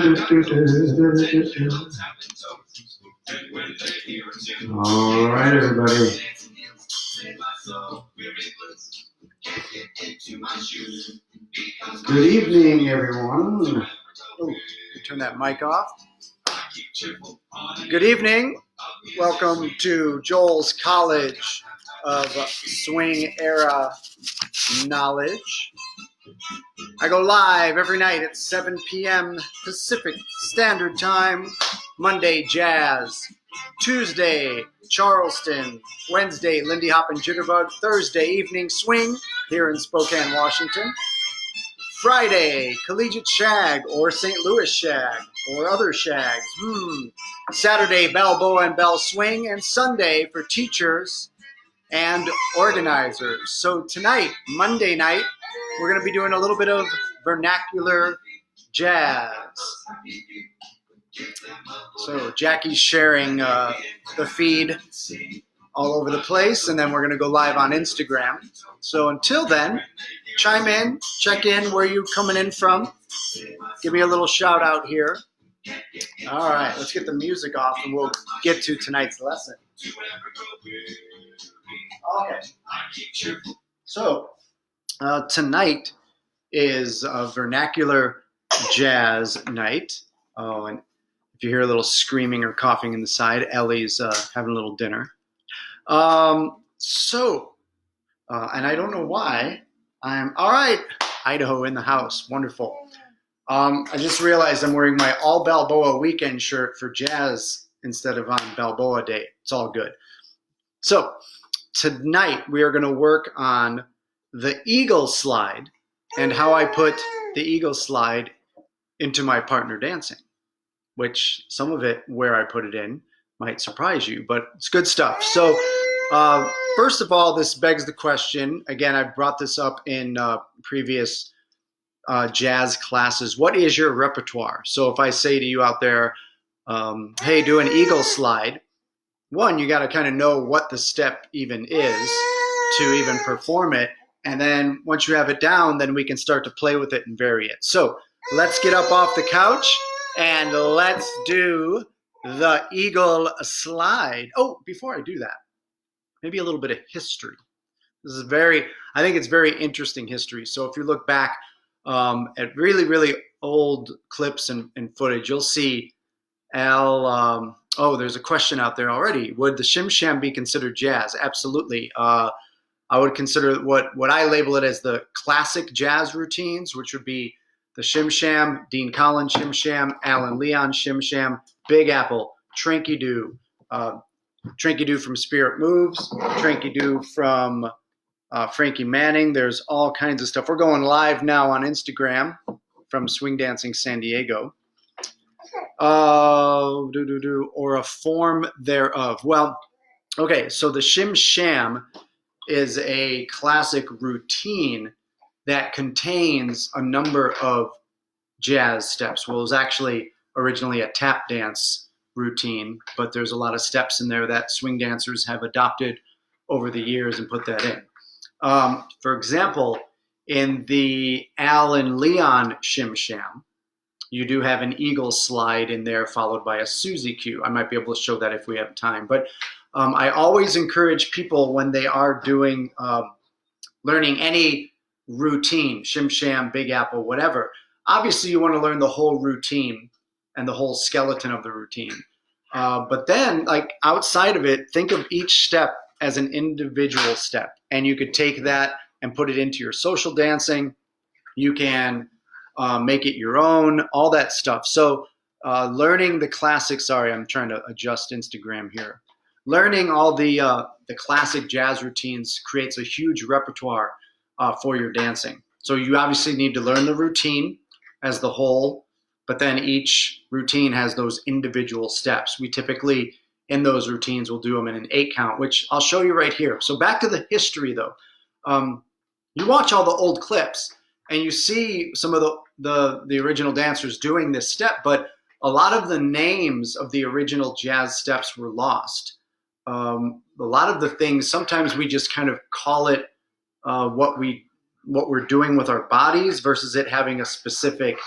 All right, everybody. Good evening, everyone. Oh, turn that mic off. Good evening. Welcome to Joel's College of Swing Era Knowledge. I go live every night at 7 p.m. Pacific Standard Time. Monday, Jazz. Tuesday, Charleston. Wednesday, Lindy Hop and Jitterbug. Thursday, Evening Swing here in Spokane, Washington. Friday, Collegiate Shag or St. Louis Shag or other shags. Saturday, Balboa and Bell Swing. And Sunday for teachers and organizers. So tonight, Monday night, we're going to be doing a little bit of vernacular jazz. So Jackie's sharing the feed all over the place, and then we're going to go live on Instagram. So until then, chime in, check in where you're coming in from. Give me a little shout out here. All right, let's get the music off, and we'll get to tonight's lesson. Okay. So tonight is a vernacular jazz night. Oh, and if you hear a little screaming or coughing in the side, Ellie's having a little dinner. And I don't know why. I'm all right. Idaho in the house. Wonderful. I just realized I'm wearing my all Balboa weekend shirt for jazz instead of on Balboa Day. It's all good. So tonight we are going to work on the eagle slide and how I put the eagle slide into my partner dancing, which some of it where I put it in might surprise you, but it's good stuff. So first of all, this begs the question. Again, I brought this up in previous jazz classes. What is your repertoire? So if I say to you out there, hey, do an eagle slide, one, you got to kind of know what the step even is to even perform it. And then once you have it down, then we can start to play with it and vary it. So let's get up off the couch and let's do the eagle slide. Oh, before I do that, maybe a little bit of history. This is I think it's very interesting history. So if you look back at really, really old clips and footage, you'll see there's a question out there already. Would the shim sham be considered jazz? Absolutely. I would consider what I label it as the classic jazz routines, which would be the shim sham, Dean Collins shim sham, Alan Leon shim sham, Big Apple, Tranky Doo from Spirit Moves, Tranky Doo from Frankie Manning. There's all kinds of stuff. We're going live now on Instagram from Swing Dancing San Diego. Or a form thereof. Well, okay, so the shim sham is a classic routine that contains a number of jazz steps. Well, it was actually originally a tap dance routine, but there's a lot of steps in there that swing dancers have adopted over the years and put that in. For example, in the Alan Leon shim sham, you do have an eagle slide in there followed by a Susie cue. I might be able to show that if we have time. But I always encourage people when they are doing learning any routine, shim sham, Big Apple, whatever. Obviously, you want to learn the whole routine and the whole skeleton of the routine. But then, like outside of it, think of each step as an individual step. And you could take that and put it into your social dancing. You can make it your own, all that stuff. So learning the classic, sorry, I'm trying to adjust Instagram here. Learning all the classic jazz routines creates a huge repertoire for your dancing. So you obviously need to learn the routine as the whole, but then each routine has those individual steps. We typically, in those routines, will do them in an 8 count, which I'll show you right here. So back to the history though. You watch all the old clips and you see some of the original dancers doing this step, but a lot of the names of the original jazz steps were lost. A lot of the things, sometimes we just kind of call it what we're doing with our bodies versus it having a specific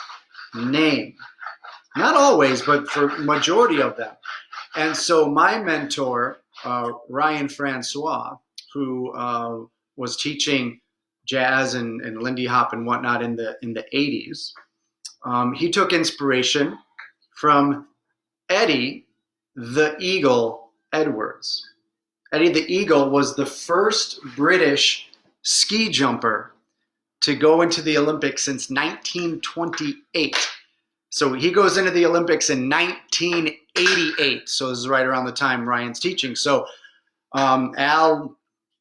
name. Not always, but for majority of them. And so my mentor, Ryan Francois, who was teaching jazz and Lindy Hop and whatnot in the 80s, he took inspiration from Eddie the Eagle Edwards. Eddie the Eagle was the first British ski jumper to go into the Olympics since 1928. So he goes into the Olympics in 1988. So this is right around the time Ryan's teaching. So Al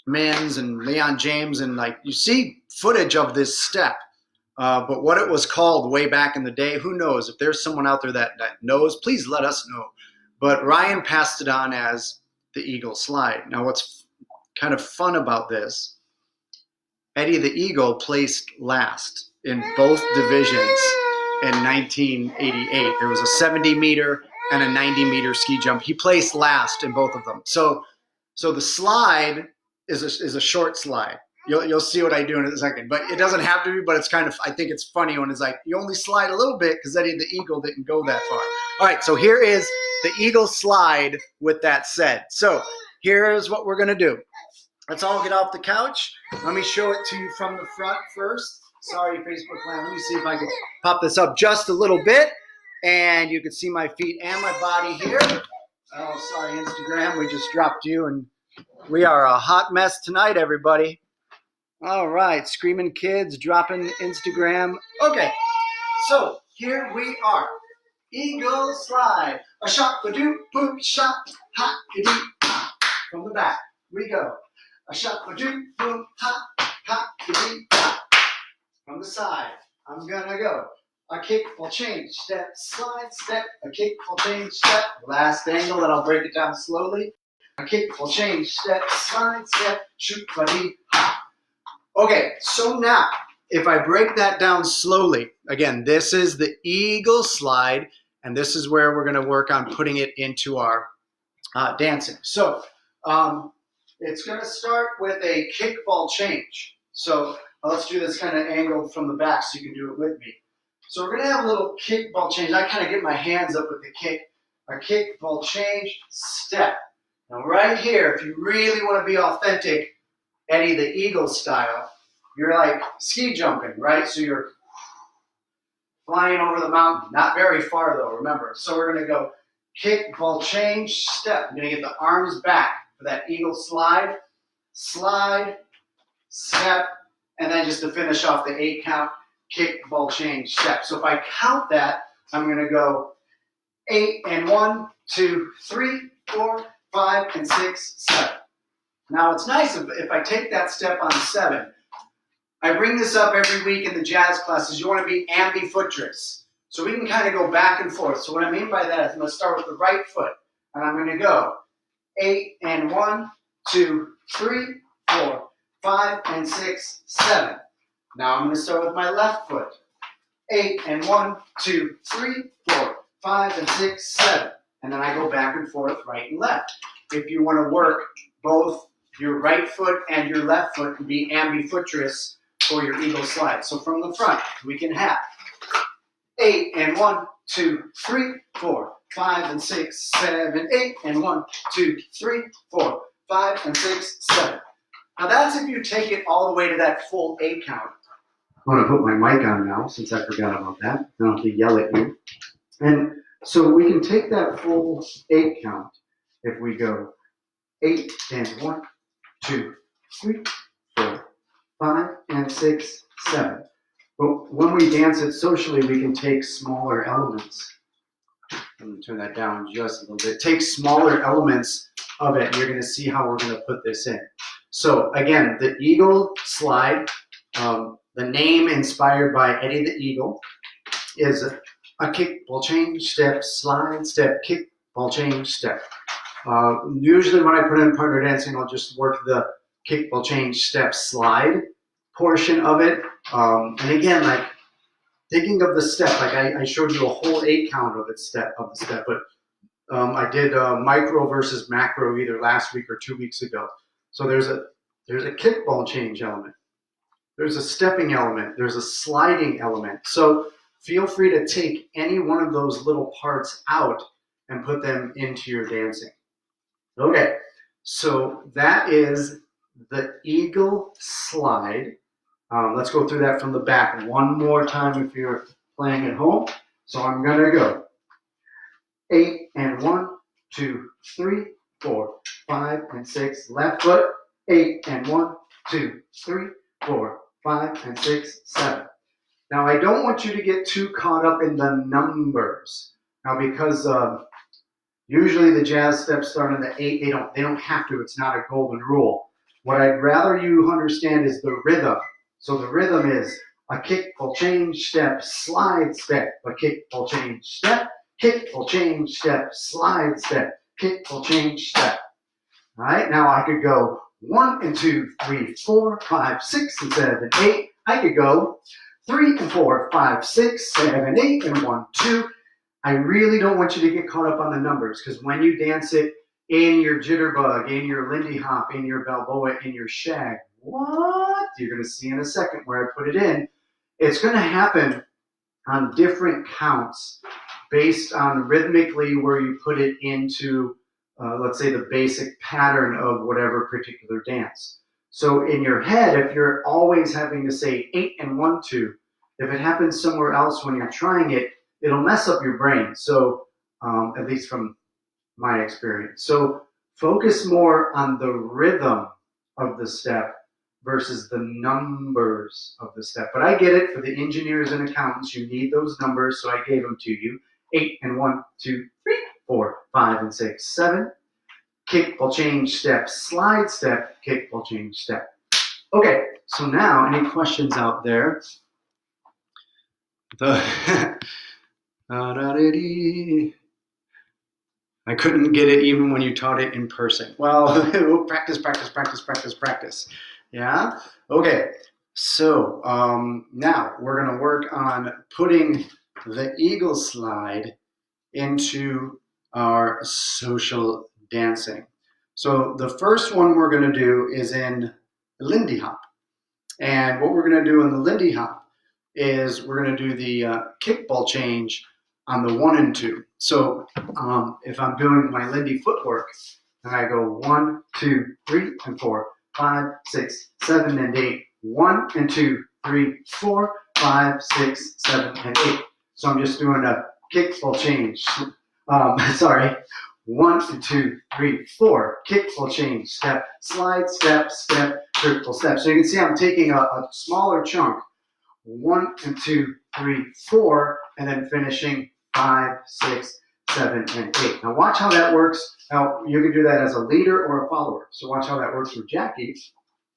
Mins and Leon James, and like you see footage of this step. But what it was called way back in the day, who knows? If there's someone out there that knows, please let us know. But Ryan passed it on as the Eagle Slide. Now what's kind of fun about this, Eddie the Eagle placed last in both divisions in 1988. There was a 70-meter and a 90-meter ski jump. He placed last in both of them. So the slide is a short slide. You'll see what I do in a second, but it doesn't have to be. But it's kind of, I think it's funny when it's like you only slide a little bit because Eddie the Eagle didn't go that far. All right, so here is the Eagle Slide. With that said, so here's what we're gonna do. Let's all get off the couch. Let me show it to you from the front first. Sorry, Facebook land. Let me see if I can pop this up just a little bit, and you can see my feet and my body here. Oh, sorry, Instagram. We just dropped you, and we are a hot mess tonight, everybody. All right, screaming kids, dropping Instagram. Okay, so here we are. Eagle Slide. A shot, a doop, boop, shot, hot, a doop. From the back, we go. A shot, a doop, boop, hot, hot, a doop. From the side, I'm gonna go. A kick, will change, step, slide, step. A kick, will change, step. Last angle, then I'll break it down slowly. A kick, will change, step, slide, step. Shoot, buddy, hop. Okay, so now, if I break that down slowly, again, this is the Eagle Slide, and this is where we're going to work on putting it into our dancing. So it's going to start with a kickball change. So let's do this kind of angled from the back so you can do it with me. So we're going to have a little kickball change. I kind of get my hands up with the kick. A kickball change, step. Now right here, if you really want to be authentic, Eddie the Eagle style, you're like ski jumping, right? So you're flying over the mountain, not very far though, remember. So we're gonna go kick, ball change, step. I'm gonna get the arms back for that Eagle Slide, slide, step, and then just to finish off the 8 count, kick, ball change, step. So if I count that, I'm gonna go 8 and 1, 2, 3, 4, 5, and 6, 7. Now, it's nice if I take that step on 7. I bring this up every week in the jazz classes. You want to be ambidextrous. So we can kind of go back and forth. So what I mean by that is I'm going to start with the right foot. And I'm going to go 8 and 1, 2, 3, 4, 5, and 6, 7. Now I'm going to start with my left foot. 8 and 1, 2, 3, 4, 5, and 6, 7. And then I go back and forth, right and left. If you want to work both your right foot and your left foot and be ambidextrous for your Eagle Slide. So from the front, we can have 8 and 1, 2, 3, 4, 5, and 6, 7, 8, and 1, 2, 3, 4, 5, and 6, 7. Now that's if you take it all the way to that full 8 count. I'm going to put my mic on now since I forgot about that. I don't have to yell at you. And so we can take that full 8 count if we go 8 and 1, 2, 3, 4, 5, and 6, 7. But when we dance it socially, we can take smaller elements. Let me turn that down just a little bit. Take smaller elements of it, and you're going to see how we're going to put this in. So again, the Eagle Slide, the name inspired by Eddie the Eagle, is a kick, ball change, step, slide, step, kick, ball change, step. Usually when I put in partner dancing, I'll just work the kick, ball change, step, slide portion of it. And again, like thinking of the step, like I showed you a whole 8 count of the step, but I did micro versus macro either last week or 2 weeks ago. So there's a kickball change element. There's a stepping element. There's a sliding element. So feel free to take any one of those little parts out and put them into your dancing. Okay, so that is the eagle slide. Let's go through that from the back one more time if you're playing at home. So I'm gonna go 8 and 1, 2, 3, 4, 5 and 6. Left foot. 8 and 1, 2, 3, 4, 5 and 6, 7. Now I don't want you to get too caught up in the numbers. Now because usually the jazz steps start on the 8. They don't have to. It's not a golden rule. What I'd rather you understand is the rhythm. So the rhythm is a kick, pull, change, step, slide, step, a kick, pull, change, step, kick, pull, change, step, slide, step, kick, pull, change, step. All right, now I could go 1 and 2, 3, 4, 5, 6 and 7, 8. I could go 3 and 4, 5, 6, 7, 8 and 1, 2. I really don't want you to get caught up on the numbers because when you dance it in your jitterbug, in your Lindy Hop, in your Balboa, in your shag, what? You're going to see in a second where I put it in. It's going to happen on different counts based on rhythmically where you put it into, let's say, the basic pattern of whatever particular dance. So in your head, if you're always having to say 8 and 1, 2, if it happens somewhere else when you're trying it, it'll mess up your brain. So at least from my experience. So focus more on the rhythm of the step versus the numbers of the step. But I get it, for the engineers and accountants, you need those numbers, so I gave them to you. 8 and 1, 2, 3, 4, 5 and 6, 7. Kick, pull, change, step, slide, step, kick, pull, change, step. Okay, so now any questions out there? I couldn't get it even when you taught it in person. Well, practice, practice, practice, practice, practice. Yeah? Okay, so now we're going to work on putting the eagle slide into our social dancing. So the first one we're going to do is in Lindy Hop. And what we're going to do in the Lindy Hop is we're going to do the kickball change on the 1 and 2. So if I'm doing my Lindy footwork, and I go 1, 2, 3, and 4, 5, 6, 7, and 8. 1 and 2, 3, 4, 5, 6, 7, and 8. So I'm just doing a kickball change. Sorry. 1 and 2, 3, 4. Kickball change. Step, slide, step, step, triple step. So you can see I'm taking a smaller chunk. 1 and 2, 3, 4, and then finishing 5, 6, 7, and 8. Now watch how that works. Now you can do that as a leader or a follower. So watch how that works for Jackie.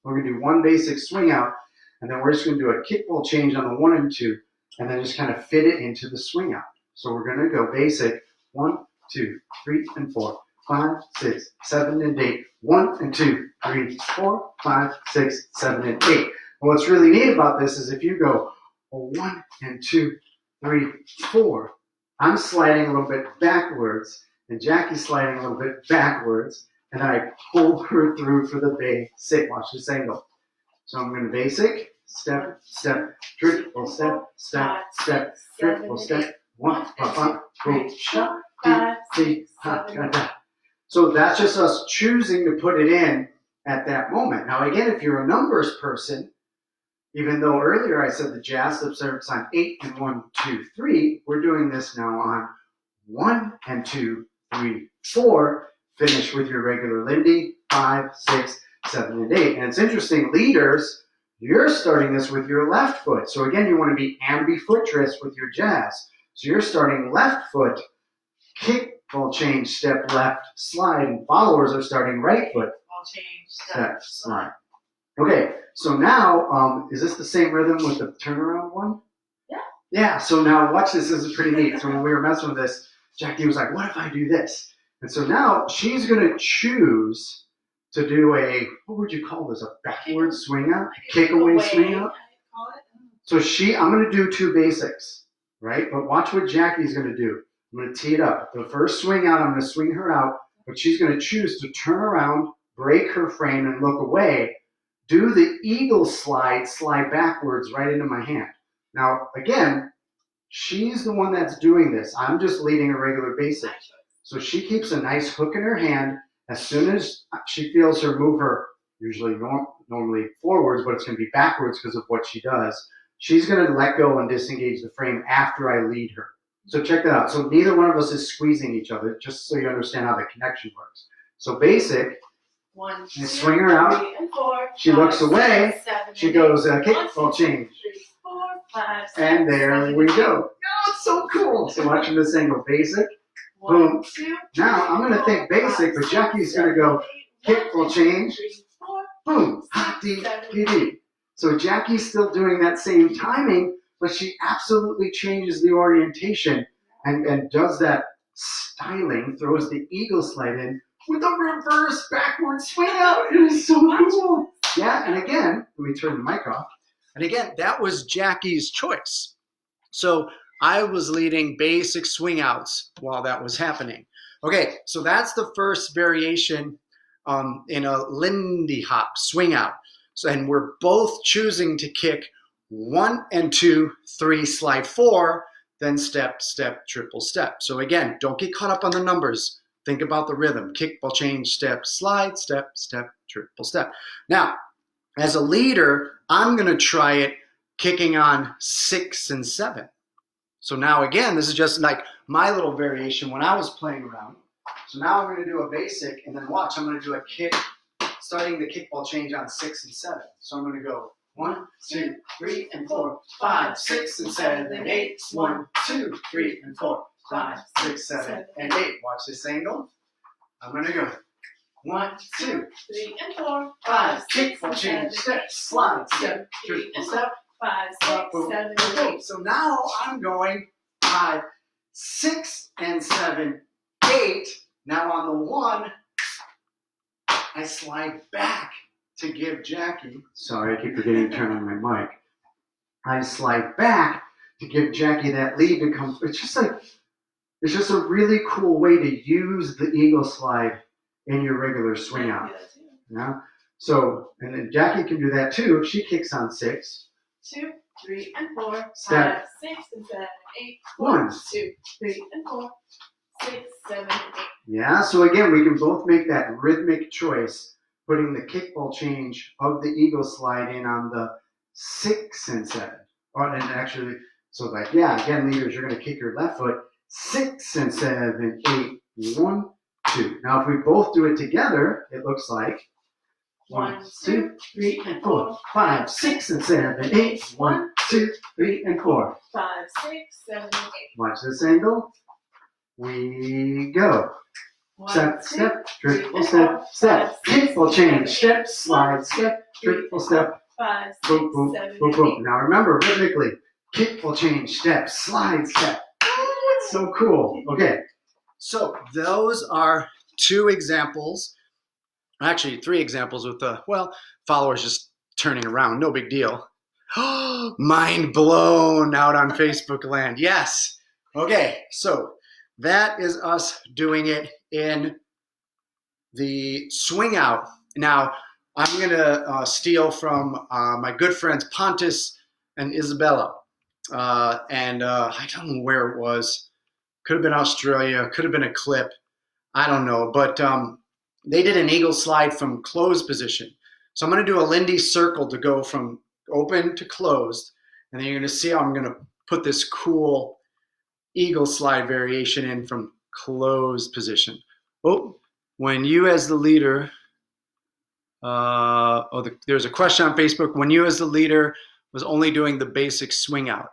We're going to do one basic swing out, and then we're just going to do a kickball change on the 1 and 2, and then just kind of fit it into the swing out. So we're going to go basic 1, 2, 3, and 4, 5, 6, 7, and 8. 1 and 2, 3, 4, 5, 6, 7, and 8. And what's really neat about this is if you go 1 and 2, 3, 4, I'm sliding a little bit backwards, and Jackie's sliding a little bit backwards, and then I pull her through for the basic. Watch this angle. So I'm going to basic, step, step, triple step, step, step, triple step, 1, 5, 4, shot, 2, 3, So that's just us choosing to put it in at that moment. Now again, if you're a numbers person, even though earlier I said the jazz step starts on 8 and 1, 2, 3, we're doing this now on 1 and 2, 3, 4. Finish with your regular Lindy, 5, 6, 7, and 8. And it's interesting, leaders, you're starting this with your left foot. So again, you want to be ambidextrous with your jazz. So you're starting left foot, kick, ball change, step left, slide, and followers are starting right foot, ball change, step, slide. Okay, so now, is this the same rhythm with the turnaround one? Yeah. Yeah, so now watch this. This is pretty neat. So when we were messing with this, Jackie was like, what if I do this? And so now she's going to choose to do a, what would you call this, a backward swing out? Kick away swing out? So I'm going to do 2 basics, right? But watch what Jackie's going to do. I'm going to tee it up. The first swing out, I'm going to swing her out, but she's going to choose to turn around, break her frame, and look away. Do the eagle slide, slide backwards right into my hand. Now, again, She's the one that's doing this. I'm just leading a regular basic. So she keeps a nice hook in her hand. As soon as she feels her move her, usually normally forwards, but it's going to be backwards because of what she does, she's going to let go and disengage the frame after I lead her. So check that out. So neither one of us is squeezing each other, just so you understand how the connection works. So basic, 1, 2, swing her out. 3, and 4. She looks away. 6, 7, She and goes, 8. kickball change. 3, 4, 5, 6, And there 7, we 8. go. Oh, it's so cool. So watch this angle. Basic. 1, Boom. 2, Now I'm going to think basic, but Jackie's going to go kickball change. 3, 4, Boom. Dee, dee, dee. So Jackie's still doing that same timing, but she absolutely changes the orientation and does that styling, throws the eagle slide in with a reverse backward swing out. It is so cool. Yeah, and again, let me turn the mic off. And again, that was Jackie's choice. So I was leading basic swing outs while that was happening. Okay, so that's the first variation in a Lindy Hop swing out. So, and we're both choosing to kick 1 and 2, 3, slide 4, then step, step, triple step. So again, don't get caught up on the numbers. Think about the rhythm. Kick, ball change, step, slide, step, step, triple step. Now, as a leader, I'm going to try it kicking on 6 and 7. So now again, this is just like my little variation when I was playing around. So now I'm going to do a basic, and then watch, I'm going to do a kick, starting the kickball change on 6 and 7. So I'm going to go 1, 2, 3, and 4, 5, 6, and 7, and 8. 1, 2, 3, and 4, 5, 6, 7, and 8. Watch this angle. I'm going to go 1, 2, 3, and 4, 5, kickball change, step, slide, step, 3, triple and step. 5, 6, 7, and 8. So now I'm going 5, 6, and 7, 8. Now on the 1, I slide back to give Jackie. Sorry, I keep forgetting to turn on my mic. I slide back to give Jackie that lead to come. It's just a really cool way to use the eagle slide in your regular swing out. Yeah. So, and then Jackie can do that too if she kicks on 6. 2, 3, and 4, Step. 5, 6, and 7, 8. 1, 2, 3, and 4, 6, 7, and 8. Yeah, so again, we can both make that rhythmic choice, putting the kickball change of the eagle slide in on the 6 and 7. Or and actually, so like, yeah, again, leaders, you're going to kick your left foot 6 and 7, 8, 1, 2. Now, if we both do it together, it looks like 1, 2, 3, and 4, 5, 6, and 7, 8. 1, 2, 3, and 4. 5, 6, 7, and 8. Watch this angle. We go. 1, Step, 2, step, 3, triple and step, 4, step, 5, 6, kickball change, 7, step, 8. slide, step, triple step, 5, 6, boom, boom, 7, boom, and boom. 8. Now remember, rhythmically, kickball change, step, slide, step. Oh, it's so cool. Okay, so those are 2 examples, actually 3 examples with the, well, followers just turning around, no big deal. Mind blown out on Facebook land. Yes. Okay, so that is us doing it in the swing out. Now, I'm going to steal from my good friends Pontus and Isabella. And I don't know where it was. Could have been Australia. Could have been a clip. I don't know. But they did an eagle slide from closed position. So I'm going to do a Lindy circle to go from open to closed. And then you're going to see how I'm going to put this cool eagle slide variation in from closed position. Oh, when you as the leader, there's a question on Facebook. When you as the leader was only doing the basic swing out.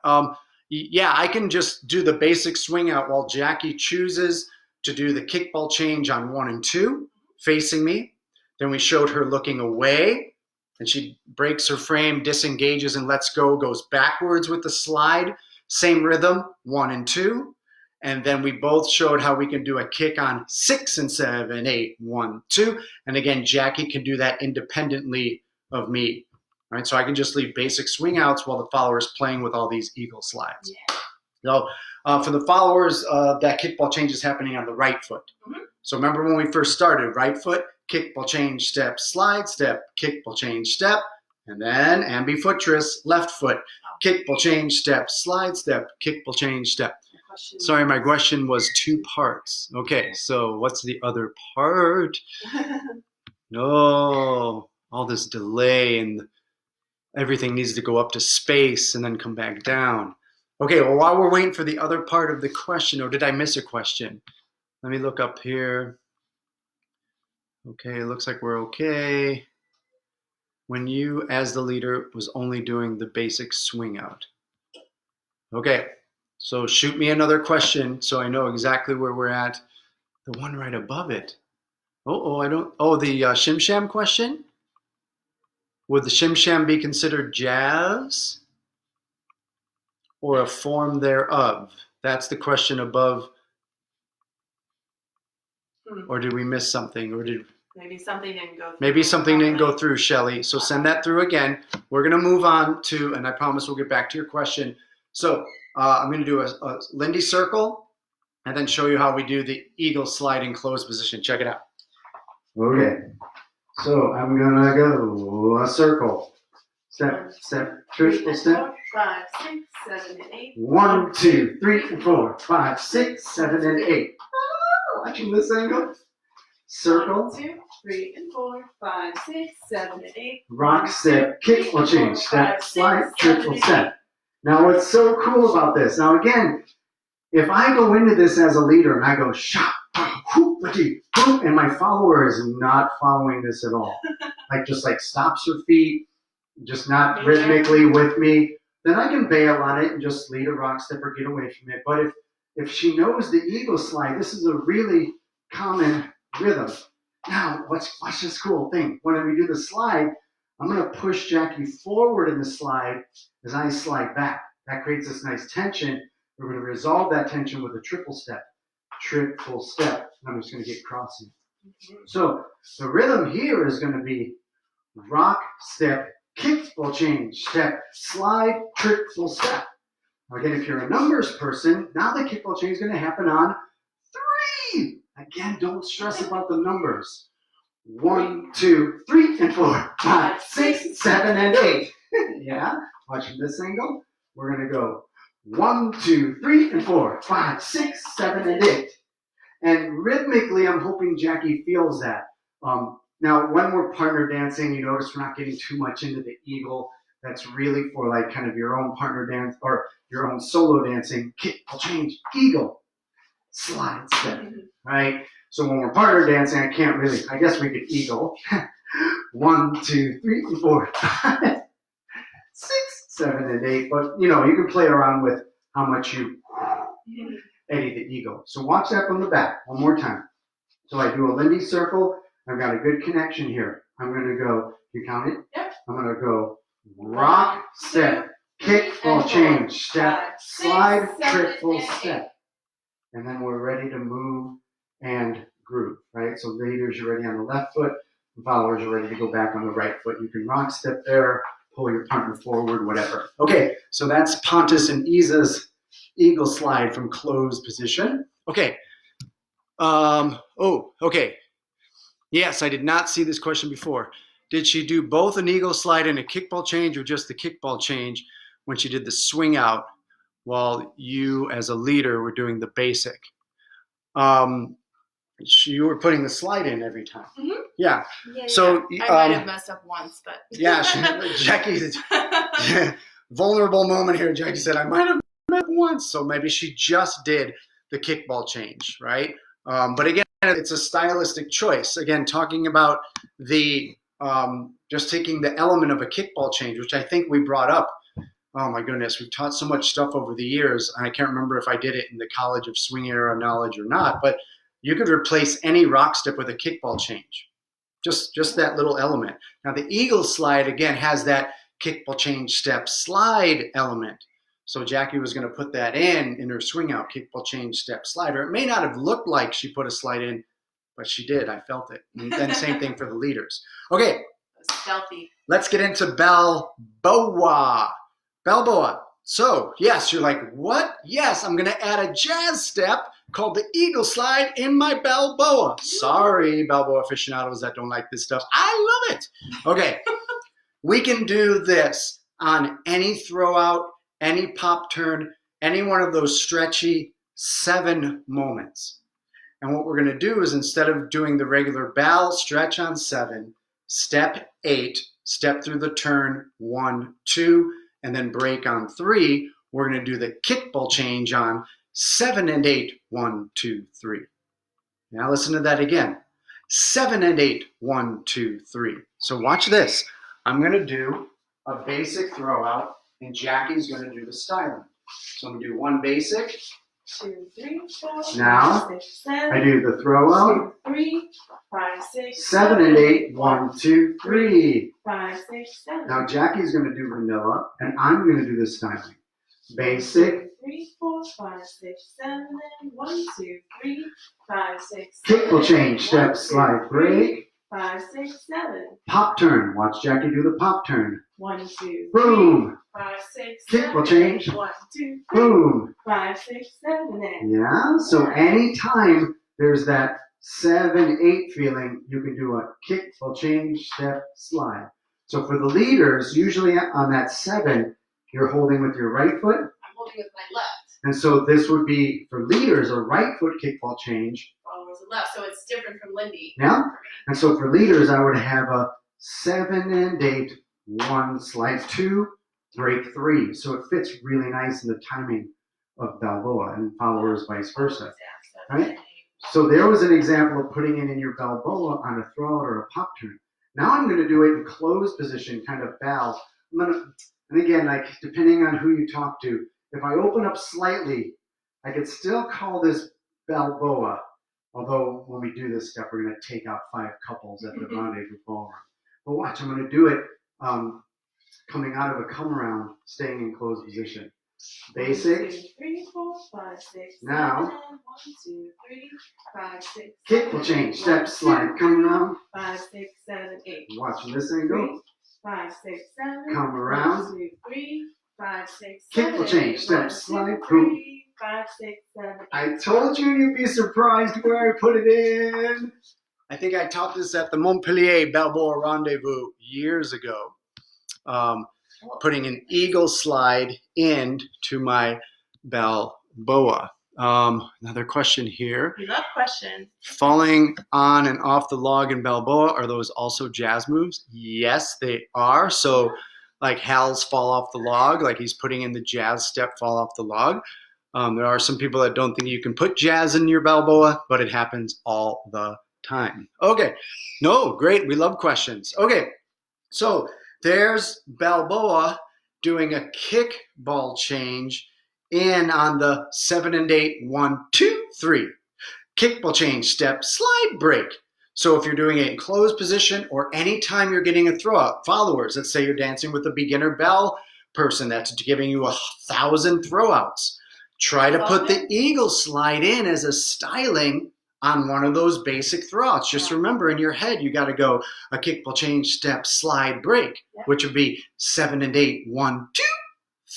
Yeah, I can just do the basic swing out while Jackie chooses to do the kickball change on 1 and 2, facing me. Then we showed her looking away, and she breaks her frame, disengages and lets go, goes backwards with the slide. Same rhythm, 1 and 2. And then we both showed how we can do a kick on 6 and 7, 8, 1, 2. And again, Jackie can do that independently of me. All right, so I can just leave basic swing outs while the follower is playing with all these eagle slides. Yeah. So for the followers, that kickball change is happening on the right foot. Mm-hmm. So remember when we first started, right foot, kickball change, step, slide, step, kickball change, step, and then ambifootress, left foot, kick, pull, change, step, slide, step, kick, pull, change, step. Sorry, my question was 2 parts. Okay, so what's the other part? No, all this delay and everything needs to go up to space and then come back down. Okay, well, while we're waiting for the other part of the question, or did I miss a question? Let me look up here. Okay, it looks like we're okay. When you, as the leader, was only doing the basic swing out. Okay, so shoot me another question so I know exactly where we're at. The one right above it. I don't. Oh, the Shim Sham question? Would the Shim Sham be considered jazz or a form thereof? That's the question above. Or did we miss something? Or did maybe something didn't go through? Maybe something didn't go through, Shelly. So send that through again. We're going to move on to, and I promise we'll get back to your question. So I'm going to do a Lindy circle and then show you how we do the eagle slide in closed position. Check it out. Okay. So I'm going to go a circle. Step, step, triple step. 5, 6, 7, and 8. 1, 2, 3, and 4, 5, 6, 7, and 8. Oh, watching this angle. Circle. 1, 2, 3, and 4, 5, 6, 7, and 8. Rock, step, kick, or change, step, slide, triple step. Now what's so cool about this? Now again, if I go into this as a leader and I go shop, and my follower is not following this at all, like stops her feet, just not rhythmically with me, then I can bail on it and just lead a rock step or get away from it. But if she knows the eagle slide, this is a really common rhythm. Now, watch this cool thing. When we do the slide, I'm going to push Jackie forward in the slide as I slide back. That creates this nice tension. We're going to resolve that tension with a triple step. Triple step. I'm just going to get crossing. So the rhythm here is going to be rock, step, kick, full change, step, slide, triple step. Again, if you're a numbers person, now the kick, full change is going to happen on 3. Again, don't stress about the numbers. 1, 2, 3, and 4, 5, 6, 7, and 8. Yeah, watching this angle. We're going to go 1, 2, 3, and 4, 5, 6, 7, and 8. And rhythmically, I'm hoping Jackie feels that. Now, when we're partner dancing, you notice we're not getting too much into the eagle. That's really for like kind of your own partner dance or your own solo dancing. Kick, pull, change, eagle, slide, step, right? So when we're partner dancing, I can't really, I guess we could eagle. 1, 2, 3, 4, 5, 6, 7, and 8. But, you know, you can play around with how much you eddy the eagle. So watch that from the back one more time. So I do a Lindy circle. I've got a good connection here. I'm going to go, you count it? Yep. I'm going to go rock, step, kick, full change, step, slide, triple step. And then we're ready to move and groove, right? So leaders, you're ready on the left foot. Followers are ready to go back on the right foot. You can rock step there, pull your partner forward, whatever. Okay, so that's Pontus and Isa's eagle slide from closed position. Okay. Okay. Yes, I did not see this question before. Did she do both an eagle slide and a kickball change or just the kickball change when she did the swing out while you as a leader were doing the basic? You were putting the slide in every time. Mm-hmm. Yeah. So I might have messed up once, but yeah, Jackie's vulnerable moment here. Jackie said I might have messed up once, so maybe she just did the kickball change, right? But again, it's a stylistic choice. Again, talking about the just taking the element of a kickball change, which I think we brought up. Oh my goodness, we've taught so much stuff over the years. I can't remember if I did it in the College of Swing Era Knowledge or not, but you could replace any rock step with a kickball change. Just that little element. Now the eagle slide, again, has that kickball change step slide element. So Jackie was going to put that in her swing out, kickball change step slider. It may not have looked like she put a slide in, but she did. I felt it. And then same thing for the leaders. Okay. Stealthy. Let's get into Balboa. Balboa. So, yes, you're like, what? Yes, I'm going to add a jazz step called the eagle slide in my Balboa. Sorry, Balboa aficionados that don't like this stuff. I love it. Okay. We can do this. on any throw out, any pop turn, any one of those stretchy 7 moments. And what we're going to do is instead of doing the regular bell stretch on 7, step 8, step through the turn 1, 2, and then break on 3, we're going to do the kickball change on 7 and 8, 1, 2, 3. Now listen to that again. 7 and 8, 1, 2, 3. So watch this. I'm going to do a basic throw out, and Jackie's going to do the styling. So I'm going to do one basic. 2, 3, 4, Now 5, 6, 7. I do the throw out. 2, 3, 5, 6, 7 and 8, 1, 2, 3. 5, 6, 7. Now Jackie's going to do vanilla, and I'm going to do the styling. Basic. 2, 3, 4, 5, 6, 7, 1, 2, 3, 5, 6, Kick will 7, change. Step, slide, break. 5, 6, 7. Pop turn. Watch Jackie do the pop turn. 1, 2, 3, Boom. 5, 6, Kick 7, will change. 1, 2, 3, Boom. 5, 6, 7, 8. Yeah. So anytime there's that 7, 8 feeling, you can do a kick will change, step, slide. So for the leaders, usually on that 7, you're holding with your right foot. I'm holding with my left. And so this would be, for leaders, a right foot kickball change. Followers the left, so it's different from Lindy. Yeah. And so for leaders, I would have a 7 and 8, 1, slide 2, break 3. So it fits really nice in the timing of Balboa, and followers vice versa. Right? So there was an example of putting it in your Balboa on a throw out or a pop turn. Now I'm going to do it in closed position, kind of bow. And again, like depending on who you talk to, if I open up slightly, I could still call this Balboa. Although when we do this step, we're going to take out 5 couples at the rendezvous ballroom. But watch, I'm going to do it coming out of a come around, staying in closed position. Basic. 1, 2, 3, 4, 5, 6, Now. 7, 1, 2, 3, 5, 6. Kick will change. Step, slide, come around. 5, 6, 7, 8. Watch this angle. 5, 6, 7. Come around. 1, 2, 3, 5, 6, Kick 7. will change. Step, 1, 2, slide, 3, 5, 6, 7. I told you you'd be surprised where I put it in. I think I taught this at the Montpellier Balboa Rendezvous years ago. Putting an eagle slide into my Balboa. Another question here. We love questions. Falling on and off the log in Balboa, are those also jazz moves? Yes, they are. So like Hal's fall off the log, like he's putting in the jazz step fall off the log. There are some people that don't think you can put jazz in your Balboa, but it happens all the time. Okay. No, great. We love questions. Okay. So there's Balboa doing a kickball change in on the 7 and 8, 1, 2, 3. Kickball change, step, slide, break. So if you're doing it in closed position or anytime you're getting a throw out, followers, let's say you're dancing with a beginner bell person that's giving you 1,000 throw outs. Try to put the eagle slide in as a styling on one of those basic throwouts. Just remember in your head, you got to go a kickball change, step, slide, break, which would be 7 and 8, 1, 2,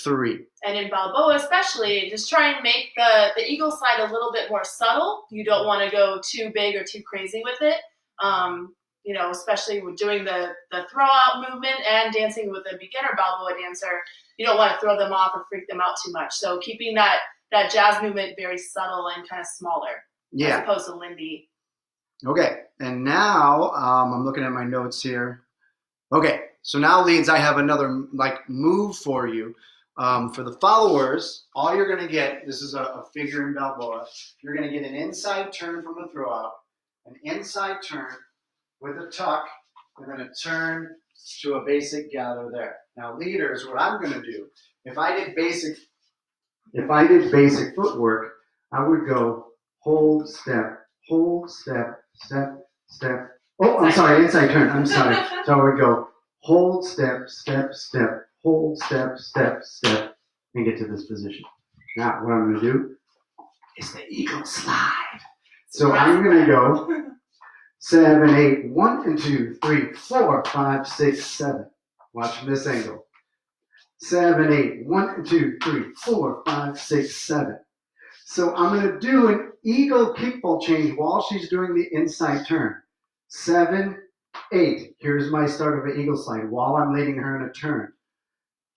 3. And in Balboa especially, just try and make the eagle slide a little bit more subtle. You don't want to go too big or too crazy with it. You know, especially with doing the throw out movement and dancing with a beginner Balboa dancer, you don't want to throw them off or freak them out too much. So keeping that jazz movement very subtle and kind of smaller. Yeah. As opposed to Lindy. Okay, and now I'm looking at my notes here. Okay, so now leads, I have another like move for you. For the followers, all you're going to get, this is a figure in Balboa, you're going to get an inside turn from a throw out, an inside turn with a tuck, and then a turn to a basic gather there. Now leaders, what I'm going to do, if I did basic footwork, I would go hold, step, step, step. Oh, I'm sorry, inside turn. I'm sorry. So I would go hold, step, step, step, hold, step, step, step, and get to this position. Now, what I'm going to do is the eagle slide. So I'm going to go 7, 8, 1 and 2, 3, 4, 5, 6, 7. Watch from this angle. 7, 8, 1 and 2, 3, 4, 5, 6, 7. So I'm going to do an eagle kickball change while she's doing the inside turn. 7, 8. Here's my start of an eagle slide while I'm leading her in a turn.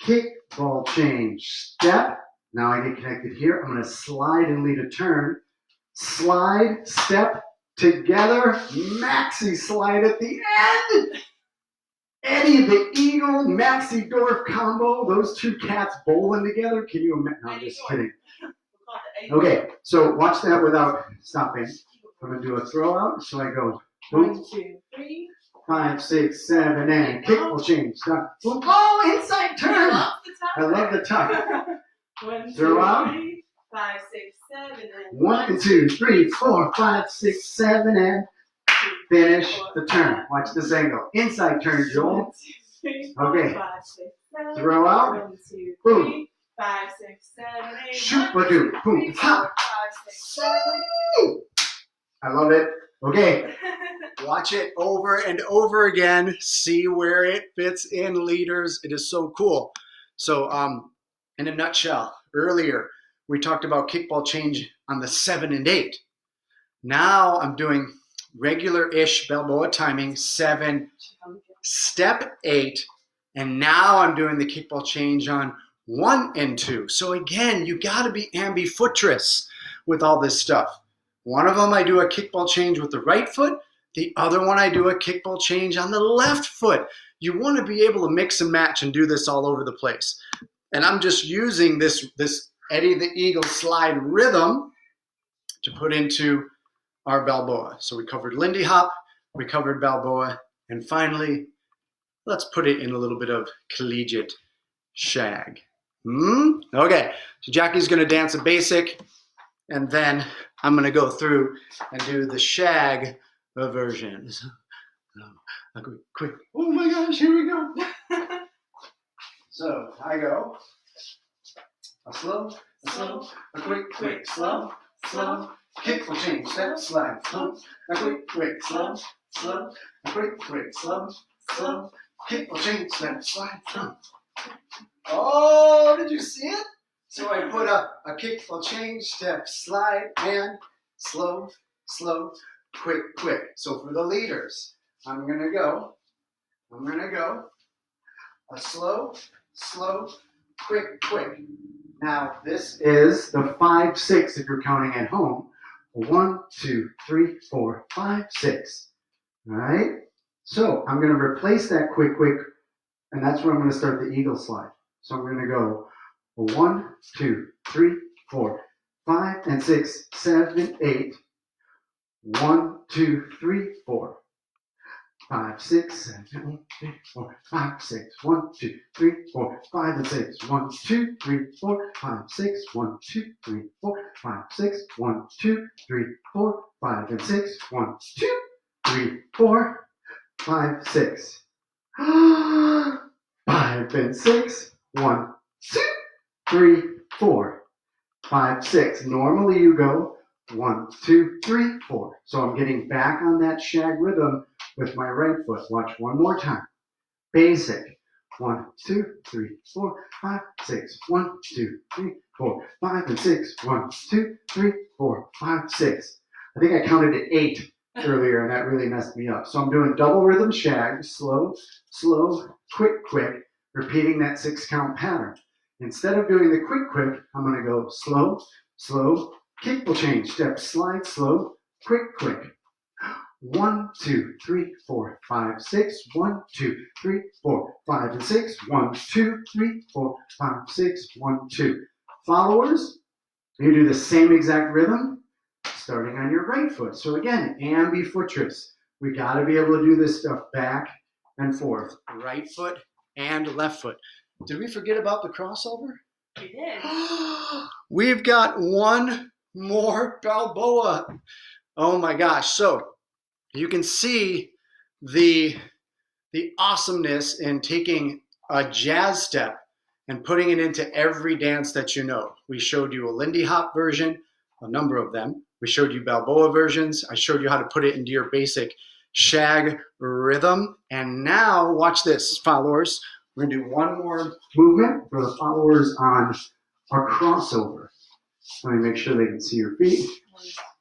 kick, ball change, step. Now I get connected here. I'm going to slide and lead a turn. Slide, step, together, maxi slide at the end. Eddie the Eagle, Maxi Dorf combo. Those two cats bowling together. Can you imagine? No, I'm just kidding. Okay, so watch that without stopping. I'm going to do a throw out. So I go 1, 2, 3, 5, 6, 7, and kick, ball change. Stop. Oh, inside turn. I love the tuck. 1, 2, Throw out. 3, 5, 6, 7, and 1, 2, 3, 4, 5, 6, 7, and finish the turn. Watch this angle. Inside turn, Joel. Okay. Throw out. 1, 2, Boom. 3, 5, 6, 7, 8. Shoot, ba-doo. Boom. Ha. I love it. Okay. Watch it over and over again. See where it fits in leaders. It is so cool. So, in a nutshell, earlier we talked about kickball change on the 7 and 8. Now I'm doing regular-ish Balboa timing, 7, step 8, and now I'm doing the kickball change on 1 and 2. So again, you got to be ambidextrous with all this stuff. One of them I do a kickball change with the right foot. The other one I do a kickball change on the left foot. You want to be able to mix and match and do this all over the place. And I'm just using this Eddie the Eagle slide rhythm to put into our Balboa. So we covered Lindy Hop, we covered Balboa, and finally, let's put it in a little bit of collegiate shag. Okay, so Jackie's gonna dance a basic, and then I'm gonna go through and do the shag versions. Quick, oh my gosh, here we go. So I go a slow, a quick, slow, kick for change, step, slide, slow, a quick, slow, a quick, slow, kick for change, step, slide, slow. Oh, did you see it? So I put a kick for change, step, slide, and slow, quick. So for the leaders, I'm gonna go a slow, quick. Now this is the 5-6 if you're counting at home. 1, 2, 3, 4, 5, 6. All right. So I'm going to replace that quick, and that's where I'm going to start the eagle slide. So I'm going to go 1, 2, 3, 4, 5, and 6, 7, 8. 1, 2, 3, 4. 5, 6, 7, 8, 4, 5, 6. 1, 2, 3, 4, 5, and 6. 1, 2, 3, 4, 5, 6. 1, 2, 3, 4, 5, 6. 1, 2, 3, 4, 5, and 6. 1, 2, 3, 4, 5, 6. 5 and 6. 1, 2, 3, 4, 5, 6. Normally you go 1, 2, 3, 4. So I'm getting back on that shag rhythm with my right foot. Watch one more time. Basic. 1, 2, 3, 4, 5, 6. 1, 2, 3, 4, 5, and 6. 1, 2, 3, 4, 5, 6. I think I counted to 8 earlier, and that really messed me up. So I'm doing double rhythm shag, slow, quick, repeating that 6-count pattern. Instead of doing the quick, I'm going to go slow, kick will change, step, slide, slow, quick. 1, 2, 3, 4, 5, 6. 1, 2, 3, 4, 5, and 6. 1, 2, 3, 4, 5, 6. 1, 2. Followers, you do the same exact rhythm, starting on your right foot. So again, ambidextrous. We got to be able to do this stuff back and forth. Right foot and left foot. Did we forget about the crossover? We did. We've got one more Balboa. Oh my gosh. So you can see the awesomeness in taking a jazz step and putting it into every dance that you know. We showed you a Lindy Hop version, a number of them. We showed you Balboa versions. I showed you how to put it into your basic shag rhythm. And now, watch this, followers. We're going to do one more movement for the followers on our crossover. Let me make sure they can see your feet.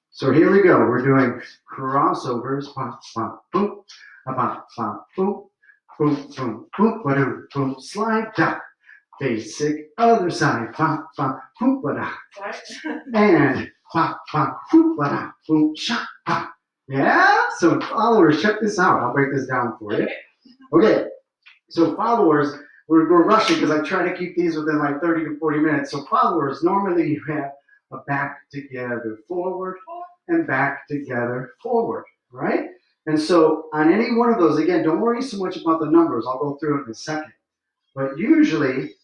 So here we go. We're doing crossovers. Bop, bop, boom. Bop, bop, boom. Boom, boom, boom, boom, boom. Slide, down. basic, other side, fa, fa, hoop, ba, Sorry. and fa, fa, hoop, ba, hoop, sha, ha. Yeah? So followers, check this out. I'll break this down for you. Okay, so followers, we're rushing because I try to keep these within like 30 to 40 minutes. So followers, normally you have a back together forward and back together forward, right? And so on any one of those, again, don't worry so much about the numbers. I'll go through it in a second. But usually,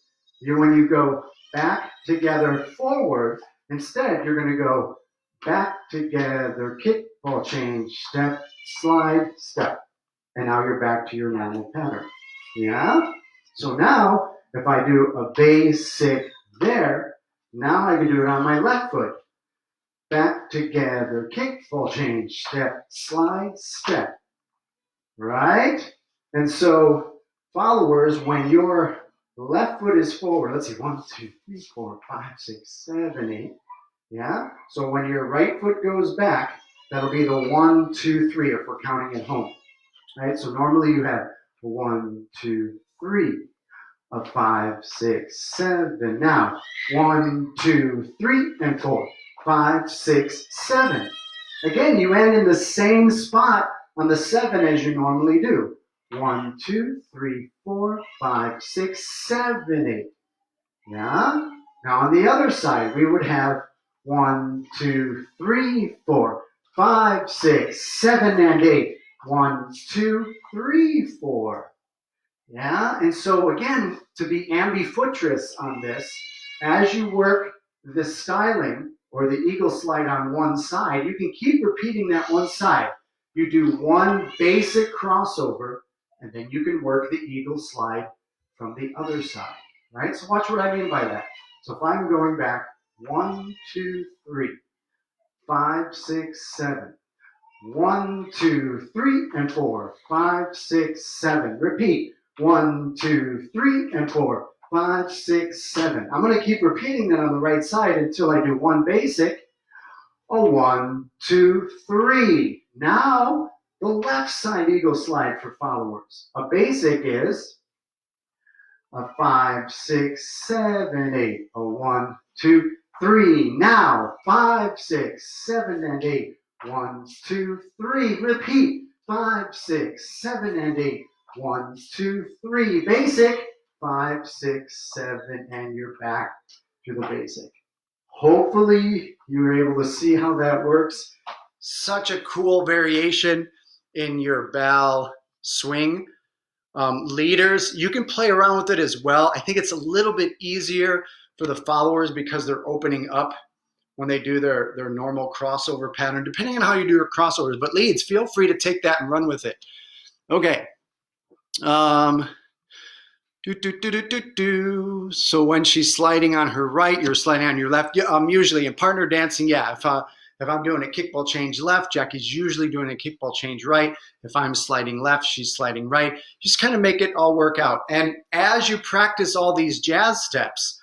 when you go back together forward, instead you're going to go back together, kick, ball change, step, slide, step. And now you're back to your normal pattern. Yeah? So now, if I do a basic there, now I can do it on my left foot. Back together, kick, ball change, step, slide, step. Right? And so, followers, when your left foot is forward, let's see, 1, 2, 3, 4, 5, 6, 7, 8. Yeah? So when your right foot goes back, that'll be the 1, 2, 3 if we're counting at home. Right? So normally you have 1, 2, 3, a 5, 6, 7. Now 1, 2, 3, and 4, 5, 6, 7. Again, you end in the same spot on the 7 as you normally do. 1, 2, 3, 4, 5, 6, 7, 8. Yeah? Now on the other side, we would have 1, 2, 3, 4, 5, 6, 7, and 8. 1, 2, 3, 4. Yeah? And so again, to be ambidextrous on this, as you work the styling or the eagle slide on one side, you can keep repeating that one side. You do one basic crossover, and then you can work the eagle slide from the other side. Right? So watch what I mean by that. So if I'm going back 1, 2, 3, 5, 6, 7. 1, 2, 3, and 4, 5, 6, 7. Repeat. 1, 2, 3, and 4, 5, 6, 7. I'm going to keep repeating that on the right side until I do one basic. A 1, 2, 3. Now, the left side eagle slide for followers. A basic is a 5, 6, 7, 8. A 1, 2, 3. Now, 5, 6, 7, and 8. 1, 2, 3. Repeat. 5, 6, 7, and 8. 1, 2, 3. Basic. 5, 6, 7, and you're back to the basic. Hopefully, you were able to see how that works. Such a cool variation in your bal swing. Leaders, you can play around with it as well. I think it's a little bit easier for the followers because they're opening up when they do their normal crossover pattern, depending on how you do your crossovers. But leads, feel free to take that and run with it. Okay. So when she's sliding on her right, you're sliding on your left. Usually in partner dancing, yeah, if I'm doing a kickball change left, Jackie's usually doing a kickball change right. If I'm sliding left, she's sliding right. Just kind of make it all work out. And as you practice all these jazz steps,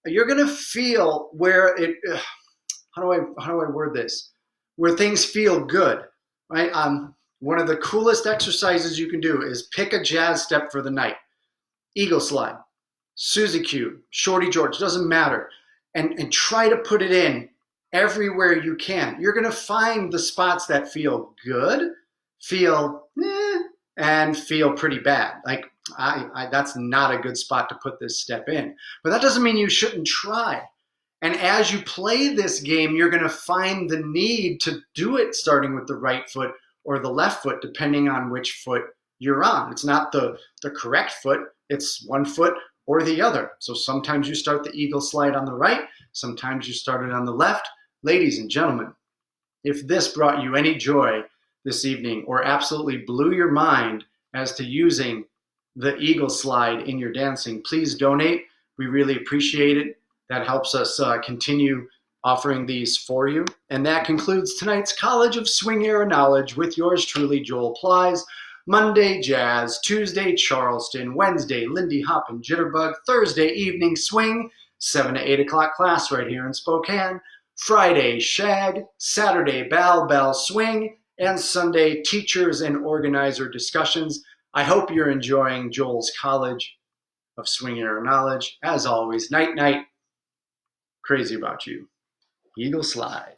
you're going to feel where it, how do I word this? Where things feel good, right? One of the coolest exercises you can do is pick a jazz step for the night. Eagle slide, Susie Q, Shorty George, doesn't matter. And try to put it in everywhere you can. You're going to find the spots that feel good, feel and feel pretty bad. Like, that's not a good spot to put this step in. But that doesn't mean you shouldn't try. And as you play this game, you're going to find the need to do it starting with the right foot or the left foot, depending on which foot you're on. It's not the correct foot. It's one foot or the other. So sometimes you start the eagle slide on the right. Sometimes you start it on the left. Ladies and gentlemen, if this brought you any joy this evening or absolutely blew your mind as to using the eagle slide in your dancing, please donate. We really appreciate it. That helps us continue offering these for you. And that concludes tonight's College of Swing Era Knowledge with yours truly, Joel Plys. Monday, Jazz. Tuesday, Charleston. Wednesday, Lindy Hop and Jitterbug. Thursday, Evening Swing. 7 to 8 o'clock class right here in Spokane. Friday, Shag. Saturday, Bal Swing. And Sunday, Teachers and Organizer Discussions. I hope you're enjoying Joel's College of swing arrow knowledge. As always, night, night, crazy about you. Eagle slide.